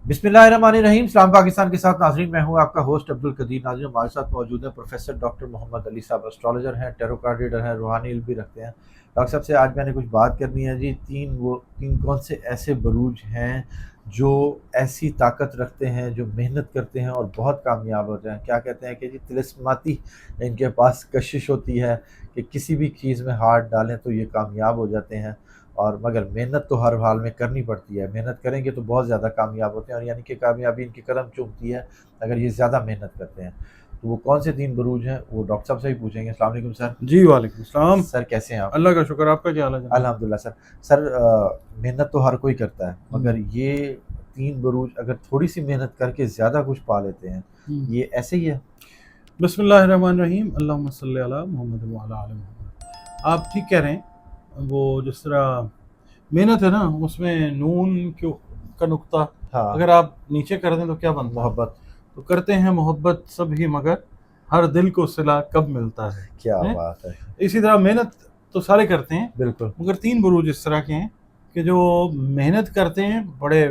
बिस्मिल्लाहिर्रहमानिर्रहीम। इस्लाम पाकिस्तान के साथ नाजरीन, मैं हूं आपका होस्ट अब्दुल कदीर। नाजरीन, हमारे साथ मौजूद है प्रोफेसर डॉक्टर मोहम्मद अली साहब। एस्ट्रोलॉजर हैं, टैरो कार्ड रीडर हैं, रूहानी इल्म भी रखते हैं। डॉक्टर साहब से आज मैंने कुछ बात करनी है जी। तीन कौन से ऐसे बरूज हैं जो ऐसी ताकत रखते हैं, जो मेहनत करते हैं और बहुत कामयाब होते हैं। क्या कहते हैं कि जी तिलिस्माती इनके पास कशिश होती है कि किसी भी चीज़ में हाथ डालें तो ये कामयाब हो जाते हैं। और मगर मेहनत तो हर हाल में करनी पड़ती है। मेहनत करेंगे तो बहुत ज़्यादा कामयाब होते हैं, और यानी कि कामयाबी इनके कदम चूमती है अगर ये ज़्यादा मेहनत करते हैं। तो वो कौन से 3 बरूज हैं, वो डॉक्टर साहब से ही पूछेंगे। अस्सलाम वालेकुम सर। जी वालेकुम सलाम। सर कैसे हैं आप? अल्लाह का शुक्र, आपका क्या हाल है जनाब? अल्हम्दुलिल्लाह सर। सर मेहनत तो हर कोई करता है, मगर ये 3 बरूज अगर थोड़ी सी मेहनत करके ज़्यादा कुछ पा लेते हैं, ये ऐसे ही है? बिस्मिल्लाहिर्रहमानिर्रहीम, अल्लाहुम्मा सल्ली अला मुहम्मद व अला आलि मुहम्मद। आप ठीक कह रहे हैं। वो जिस तरह मेहनत है ना, उसमें नून क्यों का नुक्ता हाँ। अगर आप नीचे कर दें तो क्या बनता है? मोहब्बत। तो करते हैं मोहब्बत सब ही, मगर हर दिल को सिला कब मिलता है। क्या हैं? बात है। इसी तरह मेहनत तो सारे करते हैं, बिल्कुल। मगर 3 बुरूज इस तरह के हैं कि जो मेहनत करते हैं बड़े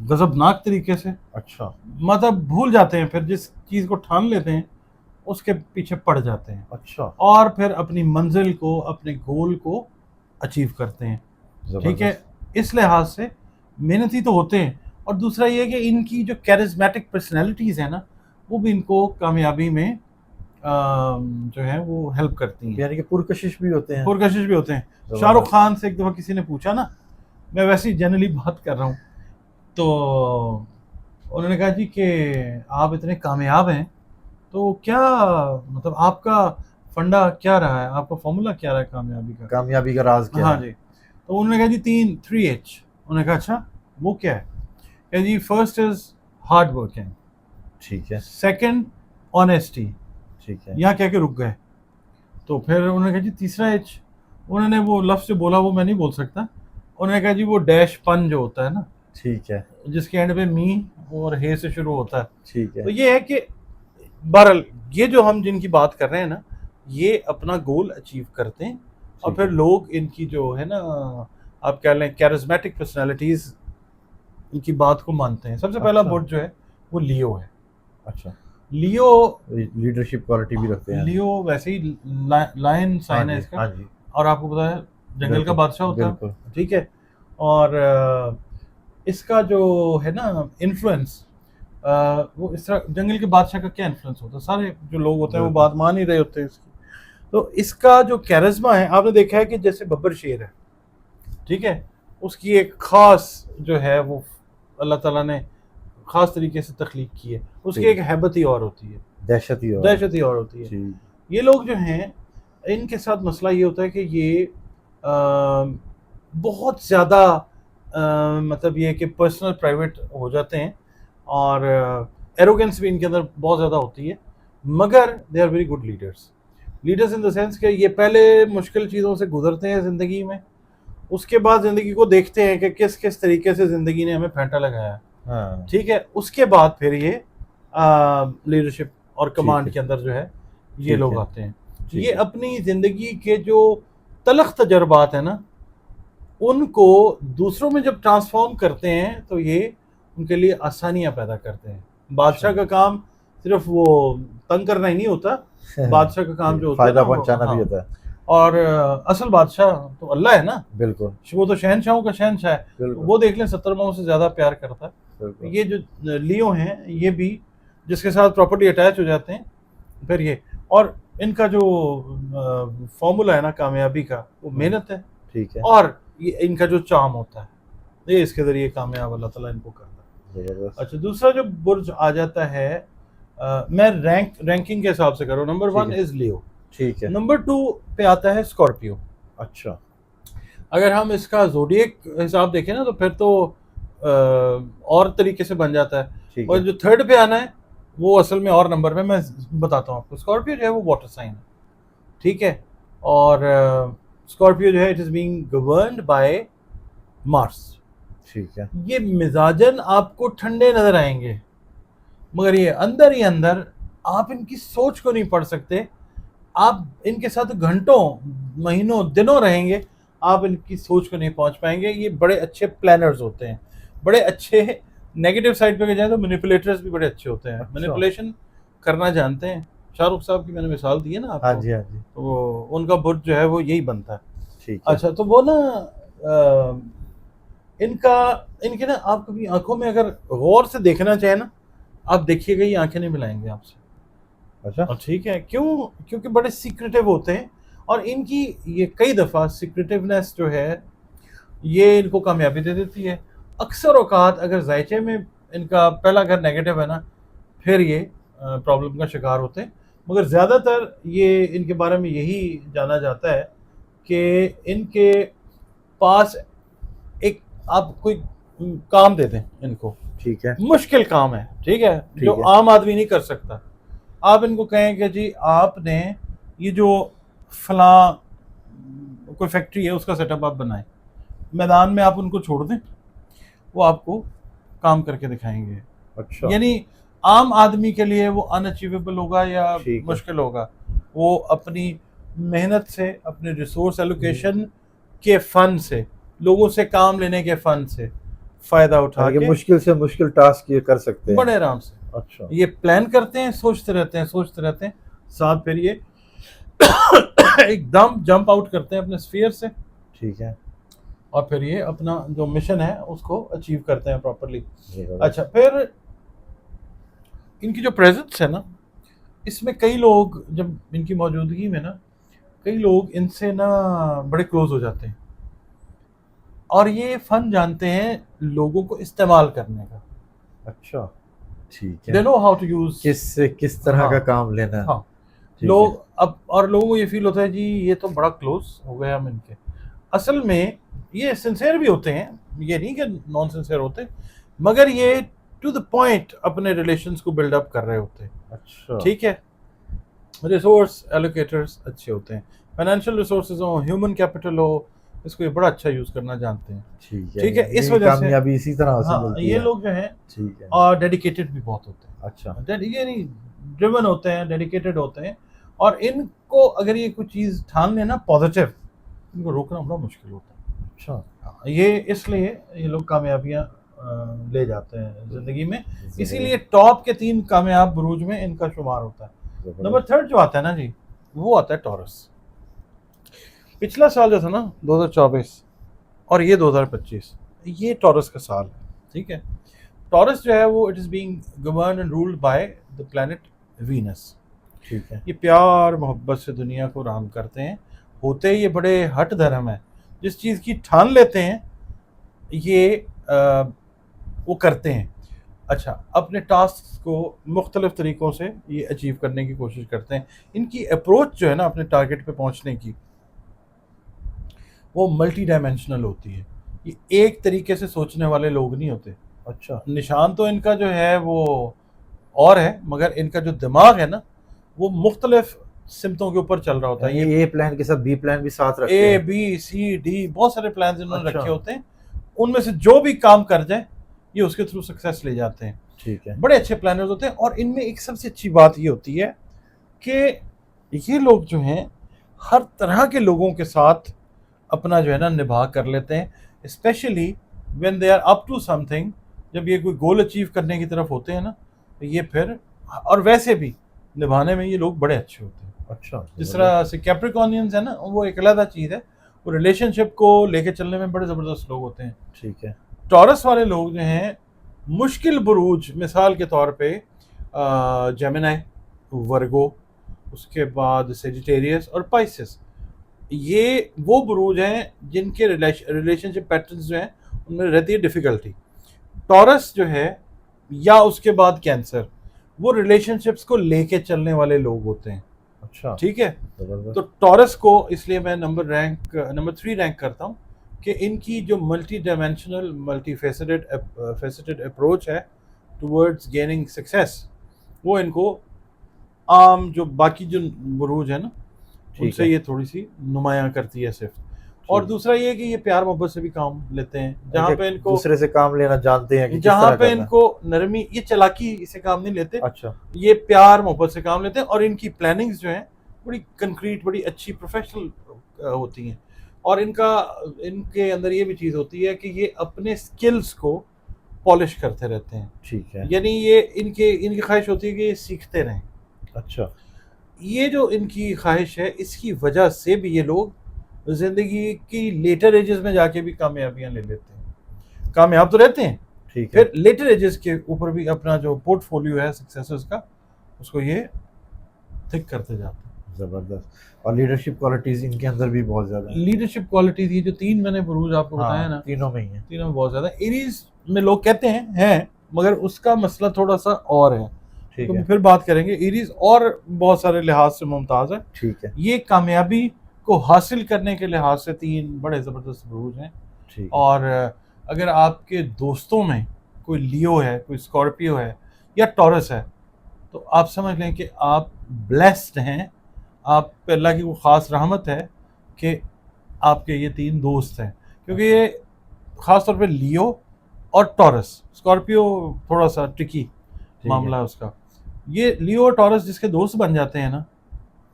गजबनाक तरीके से, अच्छा। मतलब भूल जाते हैं, फिर जिस चीज़ को ठान लेते हैं उसके पीछे पड़ जाते हैं, अच्छा। और फिर अपनी मंजिल को, अपने गोल को अचीव करते हैं। ठीक है, ज़बरदस्त। इस लिहाज से मेहनती तो होते हैं। और दूसरा ये कि इनकी जो कैरिज्मेटिक पर्सनैलिटीज़ है ना, वो भी इनको कामयाबी में जो है वो हेल्प करती हैं। यानी कि पुरकशिश भी होते हैं। पुरकशिश भी होते हैं। ज़बरदस्त। शाहरुख खान से एक दफ़ा किसी ने पूछा ना, मैं वैसे ही जनरली बात कर रहा हूँ, तो उन्होंने कहा जी कि आप इतने कामयाब हैं, तो क्या मतलब आपका फंडा क्या रहा है, आपका फॉर्मूला क्या रहा है कामयाबी का? कामयाबी का राज क्या हाँ है? जी। तो उन्होंने कहा जी 3H। उन्होंने कहा अच्छा वो क्या है? कहा जी फर्स्ट इज हार्ड वर्किंग, ठीक है। Second honesty. ठीक है। यहाँ कह के रुक गए। तो फिर उन्होंने कहा जी तीसरा H। उन्होंने वो लफ्ज़ जो बोला वो मैं नहीं बोल सकता। उन्होंने कहा जी वो डैश पन जो होता है ना, ठीक है। जिसके एंड पे मी और हे से शुरू होता है। ठीक है। तो ये है कि बहरहाल ये जो हम जिनकी बात कर रहे हैं ना, ये अपना गोल अचीव करते हैं, और ठीक फिर है। लोग इनकी जो है ना, आप कह लें कैरिज्मेटिक पर्सनालिटीज, इनकी बात को मानते हैं। सबसे पहला अच्छा। बुर्ज जो है वो लियो है। अच्छा। लियो, लीडरशिप क्वालिटी भी रखते हैं। लियो वैसे ही लायन हाँ साइन है जी, इसका, हाँ जी। और आपको पता है जंगल का बिल्कुल, बादशाह होता बिल्कुल। है। ठीक है। और इसका जो है ना इन्फ्लुएंस, वो इस तरह जंगल के बादशाह का क्या इन्फ्लुएंस होता है, सारे जो लोग होते हैं वो बिल्कुल। बात मान ही रहे होते हैं इसकी। तो इसका जो कैरिज्मा है, आपने देखा है कि जैसे बब्बर शेर है, ठीक है, उसकी एक खास जो है वो अल्लाह ताला ने खास तरीके से तख्लीक की है, उसकी ठीक। एक हैबत ही और होती है, दहशत ही और। दहशत ही और होती है। ठीक। ये लोग जो हैं, इनके साथ मसला ये होता है कि ये बहुत ज़्यादा मतलब ये कि पर्सनल प्राइवेट हो जाते हैं, और एरोगेंस भी इनके अंदर बहुत ज़्यादा होती है, मगर they are very good leaders. Leaders in the sense कि ये पहले मुश्किल चीज़ों से गुजरते हैं ज़िंदगी में, उसके बाद ज़िंदगी को देखते हैं कि किस किस तरीके से ज़िंदगी ने हमें फेंटा लगाया है। हाँ। ठीक है, उसके बाद फिर ये लीडरशिप और कमांड है। के अंदर जो है ये ठीक लोग है। आते हैं। ठीक ये है। अपनी ज़िंदगी के जो तलख तजर्बात है ना, उनको दूसरों में जब ट्रांसफॉर्म करते हैं तो ये उनके लिए आसानियां पैदा करते हैं। बादशाह का काम सिर्फ वो तंग करना ही नहीं होता, बादशाह का काम जो होता है फायदा ना वो, पहुंचाना भी हाँ, होता है। और असल बादशाह तो अल्लाह है ना, बिल्कुल, वो तो शहनशाहों का शहनशाह है। बिल्कुल। वो देख लें 70 माओं से ज़्यादा प्यार करता है। बिल्कुल। ये जो लियो हैं, ये भी जिसके साथ प्रॉपर्टी अटैच हो जाते हैं, फिर ये, और इनका जो फॉर्मूला है ना कामयाबी का, वो मेहनत है, ठीक है। और ये इनका जो चाम होता है, ये इसके ज़रिए कामयाब अल्लाह ताला इनको करता है। जबरदस्त। अच्छा, दूसरा जो बुर्ज आ जाता है, मैं रैंकिंग के हिसाब से करूँ, नंबर ठीक 1 है। इज लियो, ठीक है। नंबर 2 पे आता है स्कॉर्पियो। अच्छा। अगर हम इसका ज़ोडिएक हिसाब देखें ना, तो फिर तो और तरीके से बन जाता है। ठीक और है। जो थर्ड पे आना है वो असल में और नंबर में मैं बताता हूँ आपको। स्कॉर्पियो जो है वो वाटर साइन है, ठीक है, और स्कॉर्पियो जो है it is being governed bye Mars. ठीक है। ये मिजाजन आपको ठंडे नजर आएंगे, मगर ये अंदर ही अंदर आप इनकी सोच को नहीं पढ़ सकते। आप इनके साथ घंटों, महीनों, दिनों रहेंगे, आप इनकी सोच को नहीं पहुंच पाएंगे। ये बड़े अच्छे प्लानर्स होते हैं, बड़े अच्छे नेगेटिव साइड पे जाए तो मैनिपुलेटर्स भी बड़े अच्छे होते हैं, अच्छा। मैनिपुलेशन करना जानते हैं। शाहरुख साहब की मैंने मिसाल दी है ना हाँ आपको, जी हाँ जी। तो वो उनका बुत जो है वो यही बनता है। ठीक है। अच्छा, तो वो ना इनका इनके ना, आप कभी आंखों में अगर गौर से देखना चाहे ना, आप देखिएगा ये आंखें नहीं मिलाएंगे आपसे। अच्छा। और ठीक है, क्यों? क्योंकि बड़े सीक्रेटिव होते हैं, और इनकी ये कई दफ़ा सीक्रेटिवनेस जो है ये इनको कामयाबी दे देती है। अक्सर औकात अगर जायचे में इनका पहला घर नेगेटिव है ना, फिर ये प्रॉब्लम का शिकार होते हैं। मगर ज़्यादातर ये इनके बारे में यही जाना जाता है कि इनके पास एक, आप कोई काम दे दें इनको, ठीक है। मुश्किल काम है, ठीक है, जो ठीक है। आम आदमी नहीं कर सकता। आप इनको कहें कि जी आपने ये जो फलां कोई फैक्ट्री है उसका सेटअप आप बनाएं, मैदान में आप उनको छोड़ दें, वो आपको काम करके दिखाएंगे। अच्छा। यानी आम आदमी के लिए वो अनअचीवेबल होगा या ठीक है। मुश्किल होगा। वो अपनी मेहनत से, अपने रिसोर्स एलोकेशन के फन से, लोगों से काम लेने के फन से फ़ायदा उठा यानी कि के मुश्किल से मुश्किल टास्क ये कर सकते हैं। बड़े आराम से अच्छा। ये प्लान करते हैं, सोचते रहते हैं, सोचते रहते हैं, साथ फिर ये एकदम जंप आउट करते हैं अपने स्फीयर से, ठीक है। और फिर ये अपना जो मिशन है उसको अचीव करते हैं प्रॉपरली। जी, अच्छा, फिर इनकी जो प्रेजेंस है ना, इसमें कई लोग, जब इनकी मौजूदगी में ना, कई लोग इनसे ना बड़े क्लोज हो जाते हैं, और ये फन जानते हैं लोगों को इस्तेमाल करने का। अच्छा। ठीक दे है। Know how to use. किस तरह हाँ, का काम लेना है। हाँ, ठीक लोग है। अब, और लोगों को ये फील होता है जी ये तो बड़ा क्लोज हो गए हम इनके। असल में ये सिंसियर भी होते हैं, ये नहीं कि नॉन सिंसियर होते, मगर ये टू द पॉइंट अपने रिलेशंस को बिल्डअप कर रहे होते हैं। अच्छा। ठीक है, रिसोर्स एलोकेटर्स अच्छे होते हैं, फाइनेंशियल रिसोर्सेज हो, ह्यूमन कैपिटल हो, इसको ये बड़ा अच्छा यूज करना जानते हैं। ठीक है। ठीक है, इस इनकी वजह से कामयाबी इसी तरह हासिल हाँ, होती ये है। लोग जो हैं ठीक है। और डेडिकेटेड भी बहुत होते हैं। अच्छा। ये नहीं, ड्रिवन होते हैं, डेडिकेटेड होते हैं, और इनको अगर ये कोई चीज़ ठान लेना पॉजिटिव, इनको रोकना बड़ा मुश्किल होता है। अच्छा। ये इसलिए ये लोग कामयाबियाँ ले जाते हैं ज़िंदगी में, इसीलिए टॉप के 3 कामयाब बुरूज में इनका शुमार होता है। नंबर 3 जो आता है ना जी, वो आता है टॉरस। पिछला साल जो था ना 2024 और ये 2025, ये टॉरस का साल है। ठीक है, टॉरस जो है वो it is being govern and ruled by the planet Venus. ठीक है। ये प्यार मोहब्बत से दुनिया को राम करते हैं, होते ये बड़े हट धर्म है, जिस चीज़ की ठान लेते हैं ये वो करते हैं। अच्छा, अपने टास्क को मुख्तलिफ तरीक़ों से ये अचीव करने की कोशिश करते हैं। इनकी अप्रोच जो है ना अपने टारगेट पे पहुंचने की, वो मल्टी डायमेंशनल होती है। ये एक तरीके से सोचने वाले लोग नहीं होते। अच्छा। निशान तो इनका जो है वो और है, मगर इनका जो दिमाग है ना वो मुख्तलिफ सिमतों के ऊपर चल रहा होता है। ये प्लान के साथ बी प्लान भी साथ रखते ए हैं। बी सी डी बहुत सारे प्लान इन्होंने अच्छा। रखे होते हैं, उनमें से जो भी काम कर जाए ये उसके थ्रू सक्सेस ले जाते हैं। ठीक है। बड़े अच्छे प्लानर्स होते हैं, और इनमें एक सबसे अच्छी बात ये होती है कि ये लोग जो हैं हर तरह के लोगों के साथ अपना जो है ना निभा कर लेते हैं, specially when they are up to something. जब ये कोई गोल अचीव करने की तरफ होते हैं ना, तो ये फिर, और वैसे भी निभाने में ये लोग बड़े अच्छे होते हैं। अच्छा। जिस तरह से कैप्रिकॉर्नियंस है ना, वो एक अलग चीज़ है, वो रिलेशनशिप को लेके चलने में बड़े ज़बरदस्त लोग होते हैं। ठीक है। टॉरस वाले लोग जो हैं मुश्किल बुरूज, मिसाल के तौर पे जेमिनी, वर्गो, उसके बाद सेजिटेरियस और पाइसेस, ये वो बुरूज हैं जिनके रिलेशनशिप पैटर्न्स जो हैं उनमें रहती है डिफ़िकल्टी। टॉरस जो है, या उसके बाद कैंसर, वो रिलेशनशिप्स को लेके चलने वाले लोग होते हैं। अच्छा। ठीक है, जबरदस्त। तो टॉरस को इसलिए मैं नंबर 3 रैंक करता हूँ कि इनकी जो multi dimensional, multi faceted approach है टुवर्ड्स गेनिंग सक्सेस, वो इनको आम जो बाकी जो बुरूज है ना उनसे है। ये थोड़ी सी नुमायां करती है सिर्फ। और दूसरा ये कि ये प्यार मोहब्बत से भी काम लेते हैं, जहाँ पे इनको, दूसरे से काम लेना जानते हैं कि किस जहाँ तरह पे करना है। इनको नरमी, ये चालाकी से काम नहीं लेते, अच्छा। ये प्यार मोहब्बत से काम लेते हैं, और इनकी प्लानिंग्स जो हैं बड़ी कंक्रीट, बड़ी अच्छी प्रोफेशनल होती हैं। और इनके अंदर ये भी चीज़ होती है कि ये अपने स्किल्स को पॉलिश करते रहते हैं। ठीक है। यानी ये इनकी ख्वाहिश होती है कि ये सीखते रहें। अच्छा। ये जो इनकी ख्वाहिश है, इसकी वजह से भी ये लोग ज़िंदगी की लेटर एजेस में जाके भी कामयाबियां ले लेते हैं। कामयाब तो रहते हैं, ठीक है। फिर लेटर एजेस के ऊपर भी अपना जो पोर्टफोलियो है सक्सेसेस का, उसको ये थिक करते जाते हैं। ज़बरदस्त। और लीडरशिप क्वालिटीज़ इनके अंदर भी बहुत ज़्यादा है। लीडरशिप क्वालिटी थी जो 3 मैंने बुरूज आपको बताया हाँ, ना, तीनों में ही है। तीनों में बहुत ज़्यादा। एरीज में लोग कहते हैं मगर उसका मसला थोड़ा सा और है, ठीक तो है। फिर बात करेंगे। एरीज और बहुत सारे लिहाज से मुमताज़ है। ठीक है। ये कामयाबी को हासिल करने के लिहाज से 3 बड़े ज़बरदस्त बुरूज हैं। ठीक है। और अगर आपके दोस्तों में कोई लियो है, कोई स्कॉर्पियो है या टॉरस है, तो आप समझ लें कि आप ब्लेस्ड हैं। आप पे अल्लाह की वो ख़ास रहमत है कि आपके ये 3 दोस्त हैं, क्योंकि ये ख़ास तौर पे लियो और टॉरस, स्कॉर्पियो थोड़ा सा ट्रिकी मामला है उसका। ये लियो और टॉरस जिसके दोस्त बन जाते हैं ना,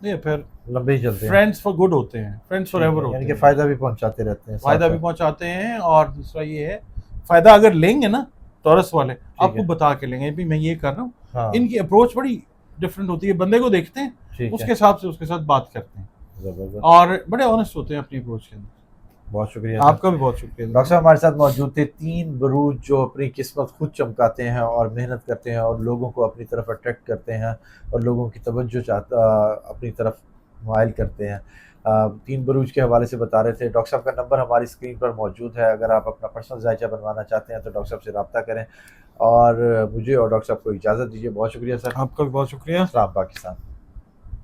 ये फिर लंबे ही चलते हैं। फ्रेंड्स फॉर गुड होते हैं, फ्रेंड्स फॉर एवर होते यानी हैं। कि फ़ायदा भी पहुंचाते रहते हैं। फ़ायदा भी पहुंचाते हैं, और दूसरा ये है, फ़ायदा अगर लेंगे ना टॉरस वाले, आपको बता के लेंगे भी मैं ये कर रहा हूँ। हाँ। इनकी अप्रोच बड़ी डिफरेंट होती है। बंदे को देखते हैं, उसके हिसाब से उसके साथ बात करते हैं, ज़बरदस्त। और बड़े ऑनेस्ट होते हैं अपनी अप्रोच के अंदर। बहुत शुक्रिया। आपका भी बहुत शुक्रिया। डॉक्टर साहब हमारे साथ मौजूद थे। 3 बुरूज जो अपनी किस्मत खुद चमकाते हैं और मेहनत करते हैं और लोगों को अपनी तरफ अट्रैक्ट करते हैं और लोगों की तवज्जो अपनी तरफ माइल करते हैं। 3 बुरूज के हवाले से बता रहे थे। डॉक्टर साहब का नंबर हमारी स्क्रीन पर मौजूद है। अगर आप अपना पर्सनल जायचा बनवाना चाहते हैं तो डॉक्टर साहब से रब्ता करें। और मुझे और डॉक्टर साहब को इजाज़त दीजिए। बहुत शुक्रिया सर। आपका भी बहुत शुक्रिया। अस्सलाम पाकिस्तान।